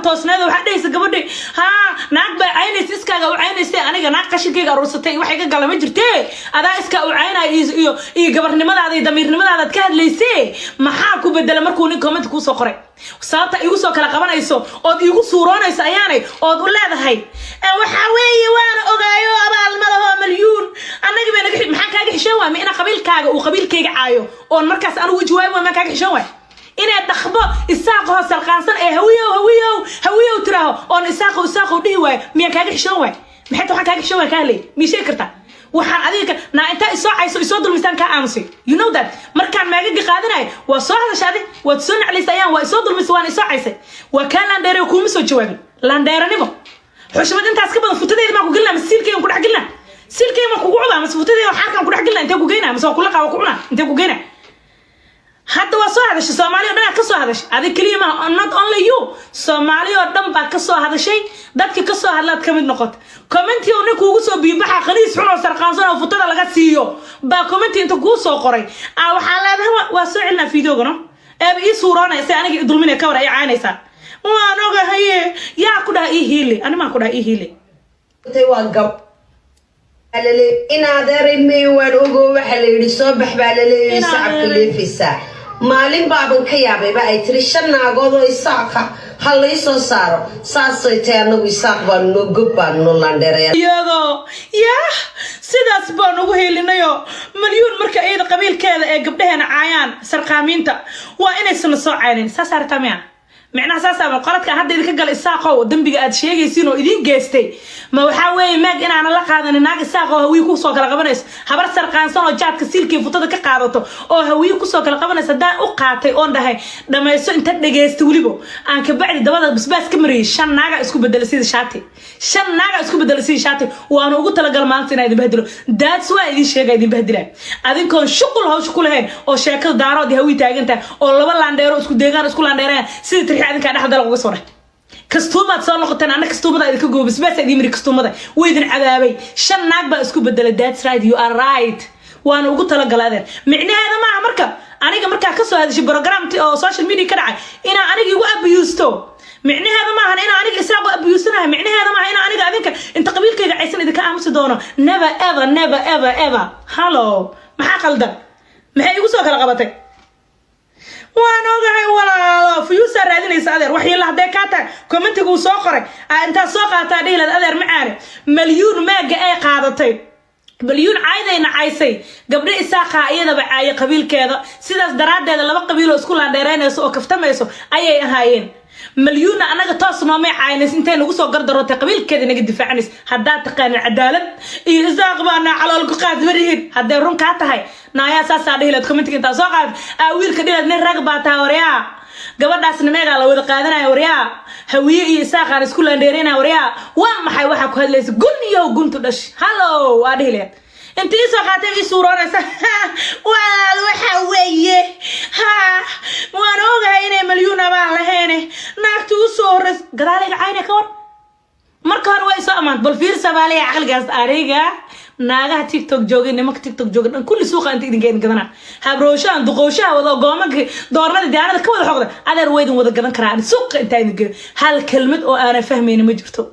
toosneedo waxa dhaysa gabadhi ha naag bay caynays iskaaga u caynaysay aniga naag qashinkayga aruursatay waxay ka galama jirtee adaa iska u caynay iyo gabarnimadaada iyo damiirnimadaada ka hadlaysay maxaa ku bedela markuu nin comment ku soo qoray sababta igu soo kala qabanayso oo igu suuroonayso ayaanay oo u leedahay waxa weeye waan ogaayo abaal malaho milyuun anaga bay naga maxaa kaaga xishan waa ina qabiilkaaga uu qabiilkayga caayo oo markaas anigu jawaab ma kaaga xishan waa ina dhakhbo isaaqo salqaansan ee hawiyow tiraaho oo isaaqo dhihi waay miya kaaga xishan waa maxay tahay kaaga xishan waa kaalay mi sheeg kartaa waxaan adiga na inta isoo dulmisaan ka aamusay you know that markaan maaga qaadanay waa soo hadashaday waa soo nacliisayaan waa isoo dulmis waan isoo caysay waa ka landheero kuma soo jawaabin landheeranimo xushmad intaas ka badan futadeeda ma ku galnaa masiilkeen ku dhaxgalnaa silkeen ma kugu cunaa mas futadeeda waxaan ku dhaxgalnaa inta ku geynaa mas ku laqaa ku cunaa inta ku geynaa hadda waa soo hadashay Soomaaliya dhan ka soo hadashay adiga kaliya ma not only you Soomaaliya dhan baa ka soo hadashay dadka ka soo hadlaad kamid noqot comment iyo nin kuugu soo biibaxa qaniis xun oo sarqaansan oo futada laga siiyo ba comment inta ku soo qoray waxa leedahay waa soo cilna fiidooga no ii suuroonaysa aniga dulminay ka war ay caanaysa waan ogahay yaa ku dhahay ii hiili ani ma ku dhahay ii hiili tay waa gab alale ina dareemay waan ogo waxa la yiri soo baxbaalale shacabka leefisa maalin baaban ka yaabayba ay tiri shan naagood oo isaaqa hal la soo saaro saasay taanagu isaaq baan noo gobbaan noo landheeray yaa sidaas baan ugu heelinayo milyuun marka ay qabiilkeeda ee gabdhaheena caayaan sarqaamiinta waa inay soo caayeen saasarta miya macnaha saasaba qaladka hadda idinka gal isaaqow dambiga aad sheegaysiin oo idin geestay ma waxa weeye maag inaan la qaadan naag isaaqow hawi ku soo kala qabanayso habar sarqaansan oo jaadka silkii futada ka qaadato oo hawi ku soo kala qabanayso daan u qaatay oo dhahay dhamayso inta dhageystay waliba aan ka bacdi dabada basbaas ka mariyay shan naaga isku bedel sida shaati waana ugu talagal maanta inay idin bahdilo that's why idin sheegay idin bahdilay adinkoon shuqul hawsh ku lahayn oo sheekada daarood hawi taaganta oo laba landheero isku deegaan isku landheereen sida adinka dhaxda lagu soo dhax kastuumad soo noqoteen anaka kastuumada idinka goobis bas idin miri kastuumada way idin cadaabay shan naag ba isku bedelay that's right you are right waan ugu tala galaadeen micnaheeda ma marka aniga marka ka soo hadashay programti oo social media ka dhacay ina aniga igu abiyuusto micnaheeda ma aha ina aniga isaaq abiyuusanahay micnaheeda ma aha ina aniga adinka inta qabiilkayga aysan idinka aamusi doono never ever hello maxaa qaldan maxay igu soo kala qabatay waan ogahay walaalo fiyuusa raadinaysa adeer waxii la haday ka taag commentiga uu soo qoray inta soo qaataa dhilad adeer macaane milyuun maaga ay qaadatay milyuun caydayna caysay gabdho isaaqa iyadaba caay qabiilkeeda sidaas daraadeeda laba qabiil oo isku laandheereynayso oo kaftamayso ayay ahaayeen milyuun anaga toos noomay caynays intay nagu soo gardarotay qabiilkeeda naga difaacanis hadaa taqaan cadaalad iyo isaaq baana calool ku qaad warihin haday run ka tahay naaya saasa dhilad commentiga inta soo qaad wiilka dhilad nin rag baa taa wariyaa gabadhaasna meegaa la wada qaadanaya wariyaa hawiye iyo isaaqaan isku laandheereynaya wariyaa waa maxay waxa ku hadlaysa gun iyo guntu dhash hello waa dhilad intii soo qaatay ii suuroonaysa walaal waxa weeye waan ogahay inay milyuun abaan lahayn naagtu u soo horeys gadaaliga cayna ka war marka hore way soo amaan bal fiir Soomaaliya aqalgaas ariga naagaha TikTok joogay nimanka TikTok joogay dhan kulli suuqa inta idin gadana habrooshaan duqooshaha wada goomanka doornada diyaarada ka wada xoqda adeer weydin wada gadan karaan suuqa inta idin hal kelmad oo aan fahmaynin ma jirto